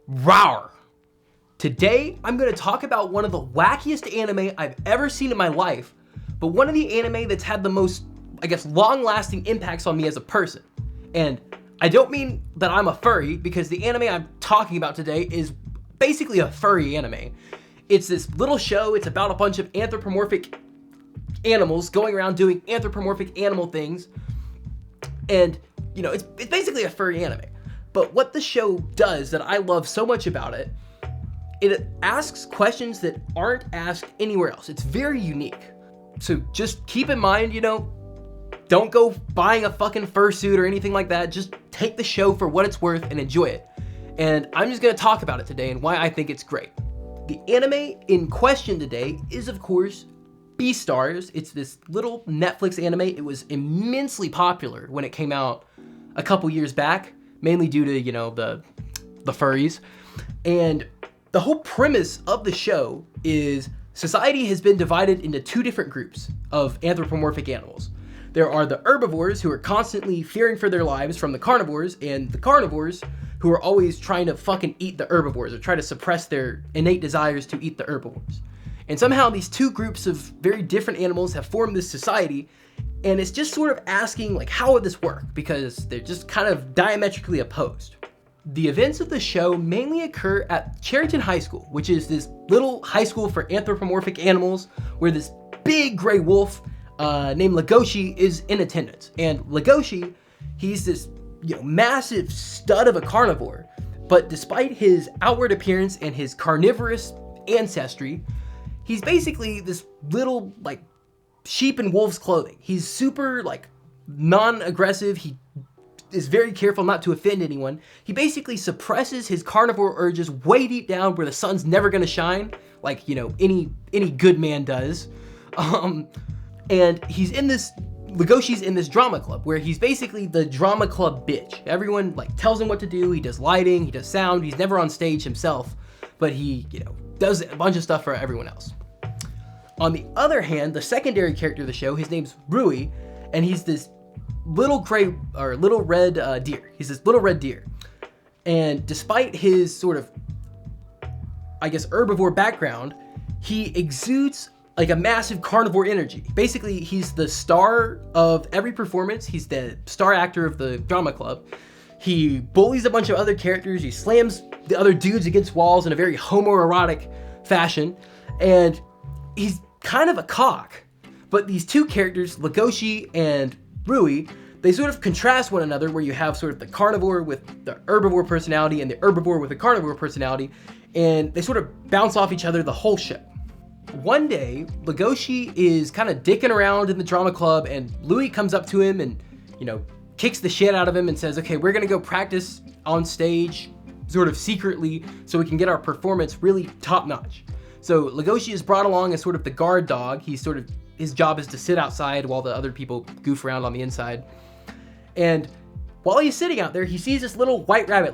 Rawr! Today, I'm going to talk about one of the wackiest anime I've ever seen in my life, but one of the anime that's had the most, long-lasting impacts on me as a person. And I don't mean that I'm a furry, because the anime I'm talking about today is basically a furry anime. It's this little show, it's about a bunch of anthropomorphic animals going around doing anthropomorphic animal things, and, it's basically a furry anime. But what the show does that I love so much about it, it asks questions that aren't asked anywhere else. It's very unique. So just keep in mind, don't go buying a fucking fursuit or anything like that. Just take the show for what it's worth and enjoy it. And I'm just gonna talk about it today and why I think it's great. The anime in question today is, of course, Beastars. It's this little Netflix anime. It was immensely popular when it came out a couple years back, mainly due to, the furries. And the whole premise of the show is society has been divided into two different groups of anthropomorphic animals. There are the herbivores, who are constantly fearing for their lives from the carnivores, and the carnivores, who are always trying to fucking eat the herbivores or try to suppress their innate desires to eat the herbivores. And somehow these two groups of very different animals have formed this society, and it's just sort of asking, how would this work? Because they're just kind of diametrically opposed. The events of the show mainly occur at Cherryton High School, which is this little high school for anthropomorphic animals, where this big gray wolf named Legoshi is in attendance. And Legoshi, he's this massive stud of a carnivore, but despite his outward appearance and his carnivorous ancestry, he's basically this little sheep in wolf's clothing. He's super non-aggressive. He is very careful not to offend anyone. He basically suppresses his carnivore urges way deep down where the sun's never gonna shine, any good man does. And Legoshi's in this drama club where he's basically the drama club bitch. Everyone tells him what to do. He does lighting, he does sound. He's never on stage himself, but he, does a bunch of stuff for everyone else. On the other hand, the secondary character of the show, his name's Rui, and he's this little red deer. He's this little red deer. And despite his sort of, herbivore background, he exudes a massive carnivore energy. Basically, he's the star of every performance. He's the star actor of the drama club. He bullies a bunch of other characters. He slams the other dudes against walls in a very homoerotic fashion. And he's kind of a cock. But these two characters, Legoshi and Rui, they sort of contrast one another, where you have sort of the carnivore with the herbivore personality and the herbivore with the carnivore personality, and they sort of bounce off each other the whole show. One day, Legoshi is kind of dicking around in the drama club, and Louis comes up to him and, kicks the shit out of him and says, okay, we're gonna go practice on stage sort of secretly so we can get our performance really top notch. So Legoshi is brought along as sort of the guard dog. His job is to sit outside while the other people goof around on the inside. And while he's sitting out there, he sees this little white rabbit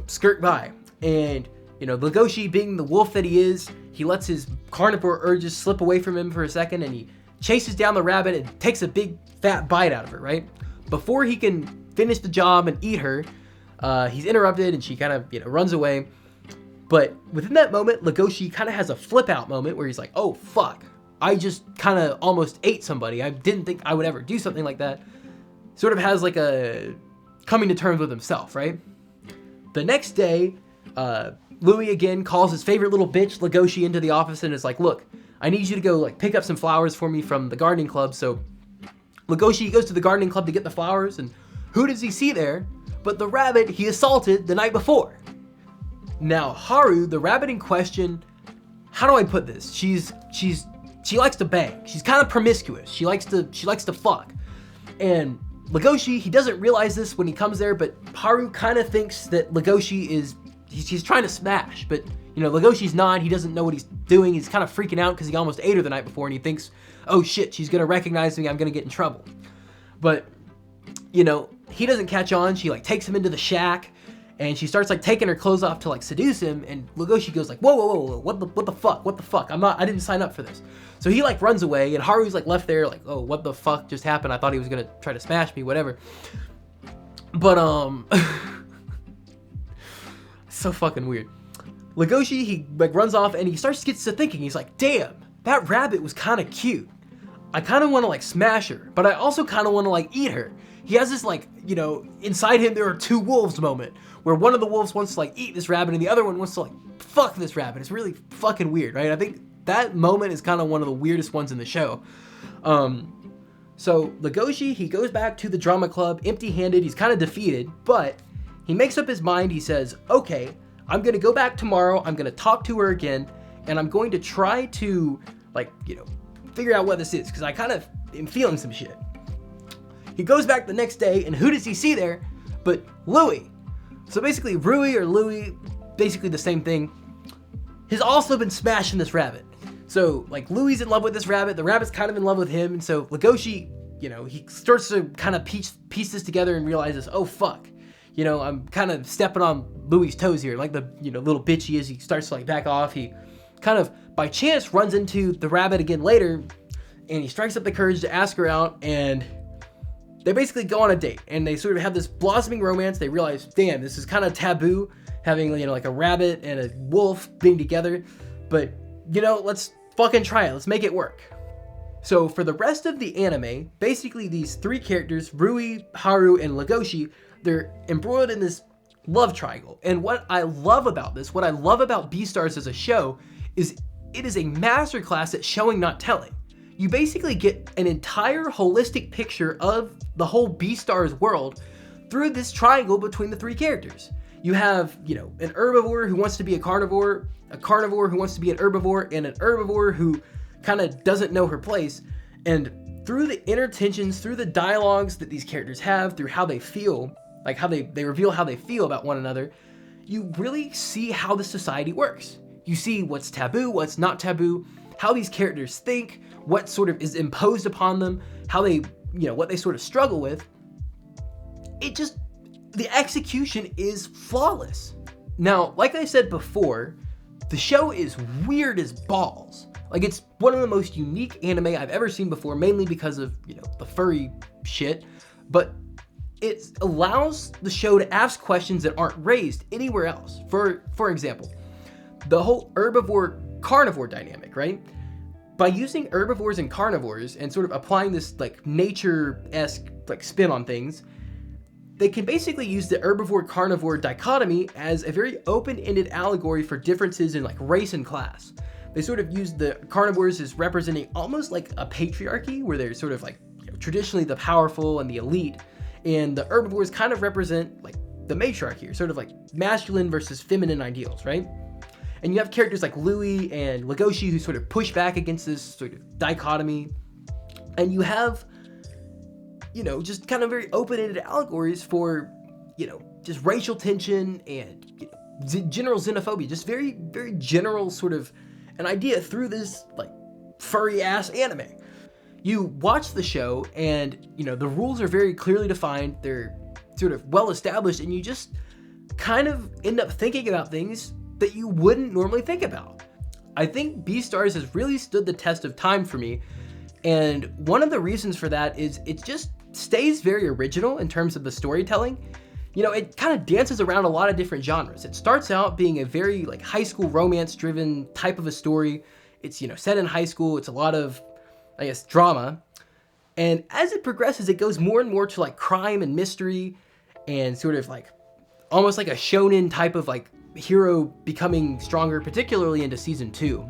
skirt by. And, Legoshi, being the wolf that he is, he lets his carnivore urges slip away from him for a second, and he chases down the rabbit and takes a big fat bite out of her, right? Before he can finish the job and eat her, he's interrupted and she kind of, runs away. But within that moment, Legoshi kind of has a flip out moment where he's like, oh fuck, I just kind of almost ate somebody. I didn't think I would ever do something like that. Sort of has a coming to terms with himself, right? The next day, Louis again calls his favorite little bitch, Legoshi, into the office and is like, look, I need you to go pick up some flowers for me from the gardening club. So Legoshi goes to the gardening club to get the flowers, and who does he see there but the rabbit he assaulted the night before? Now, Haru, the rabbit in question, how do I put this? She likes to bang. She's kind of promiscuous. She likes to fuck. And Legoshi, he doesn't realize this when he comes there, but Haru kind of thinks that Legoshi he's trying to smash, but Legoshi's not. He doesn't know what he's doing. He's kind of freaking out because he almost ate her the night before, and he thinks, oh shit, she's gonna recognize me. I'm gonna get in trouble. But he doesn't catch on. She takes him into the shack, and she starts taking her clothes off to seduce him. And Legoshi goes whoa, what the fuck? I didn't sign up for this. So he runs away, and Haru's left there oh, what the fuck just happened? I thought he was gonna try to smash me, whatever. But So fucking weird. Legoshi, he like runs off and he gets to thinking. He's like, damn, that rabbit was kind of cute. I kind of want to like smash her, but I also kind of want to like eat her. He has this like, you know, inside him there are two wolves moment where one of the wolves wants to like eat this rabbit and the other one wants to like fuck this rabbit. It's really fucking weird, right? I think that moment is kind of one of the weirdest ones in the show. So Legoshi, he goes back to the drama club empty-handed. He's kind of defeated, but he makes up his mind. He says, okay, I'm going to go back tomorrow. I'm going to talk to her again, and I'm going to try to, like, you know, figure out what this is, because I kind of am feeling some shit. He goes back the next day, and who does he see there but Louis? So basically, Rui or Louis, basically the same thing, has also been smashing this rabbit. So, like, Louis in love with this rabbit, the rabbit's kind of in love with him, and so Legoshi, you know, he starts to kind of piece this together and realizes, oh, fuck. You know, I'm kind of stepping on Louis' toes here, like the, you know, little bitch he is. He starts to, like, back off. He kind of, by chance, runs into the rabbit again later, and he strikes up the courage to ask her out, and they basically go on a date, and they sort of have this blossoming romance. They realize, damn, this is kind of taboo, having, you know, like a rabbit and a wolf being together, but, you know, let's fucking try it. Let's make it work. So for the rest of the anime, basically these three characters, Rui, Haru, and Legoshi, they're embroiled in this love triangle. And what I love about this, what I love about Beastars as a show, is it is a masterclass at showing, not telling. You basically get an entire holistic picture of the whole Beastars world through this triangle between the three characters. You have, you know, an herbivore who wants to be a carnivore who wants to be an herbivore, and an herbivore who kind of doesn't know her place. And through the inner tensions, through the dialogues that these characters have, through how they feel, like how they reveal how they feel about one another, you really see how the society works. You see what's taboo, what's not taboo, how these characters think, what sort of is imposed upon them, how they, you know, what they sort of struggle with. The execution is flawless. Now, like I said before, the show is weird as balls. Like, it's one of the most unique anime I've ever seen before, mainly because of, you know, the furry shit, but it allows the show to ask questions that aren't raised anywhere else. For example, the whole herbivore-carnivore dynamic, right? By using herbivores and carnivores and sort of applying this, like, nature-esque, like, spin on things, they can basically use the herbivore-carnivore dichotomy as a very open-ended allegory for differences in, like, race and class. They sort of use the carnivores as representing almost like a patriarchy, where they're sort of like, you know, traditionally the powerful and the elite, and the herbivores kind of represent like the matriarchy, or sort of like masculine versus feminine ideals, right? And you have characters like Louis and Legoshi who sort of push back against this sort of dichotomy, and you have, you know, just kind of very open-ended allegories for, you know, just racial tension and, you know, general xenophobia, just very, very general sort of an idea through this, like, furry-ass anime. You watch the show and, you know, the rules are very clearly defined, they're sort of well-established, and you just kind of end up thinking about things that you wouldn't normally think about. I think Beastars has really stood the test of time for me, and one of the reasons for that is it just stays very original in terms of the storytelling. You know, it kind of dances around a lot of different genres. It starts out being a very, like, high school romance-driven type of a story. It's, you know, set in high school. It's a lot of, I guess, drama. And as it progresses, it goes more and more to, like, crime and mystery and sort of, like, almost like a shonen type of, like, hero becoming stronger, particularly into season 2.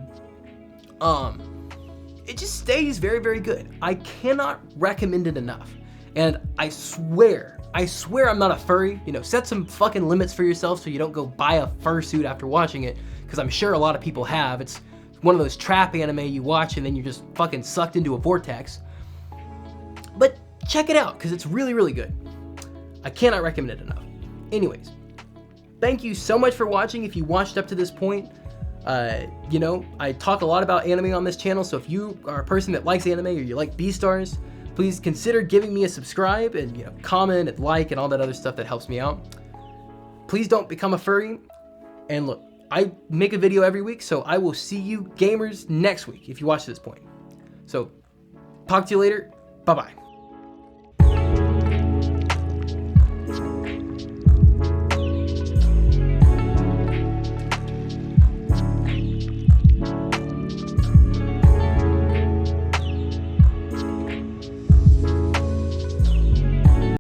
It just stays very, very good. I cannot recommend it enough. And I swear I'm not a furry. You know, set some fucking limits for yourself so you don't go buy a fursuit after watching it, because I'm sure a lot of people have. It's one of those trap anime you watch and then you're just fucking sucked into a vortex. But check it out, because it's really, really good. I cannot recommend it enough. Anyways, thank you so much for watching if you watched up to this point. You know, I talk a lot about anime on this channel, so if you are a person that likes anime or you like Beastars, please consider giving me a subscribe and, you know, comment and like and all that other stuff that helps me out. Please don't become a furry. And look, I make a video every week, so I will see you gamers next week if you watch to this point. So, talk to you later. Bye-bye.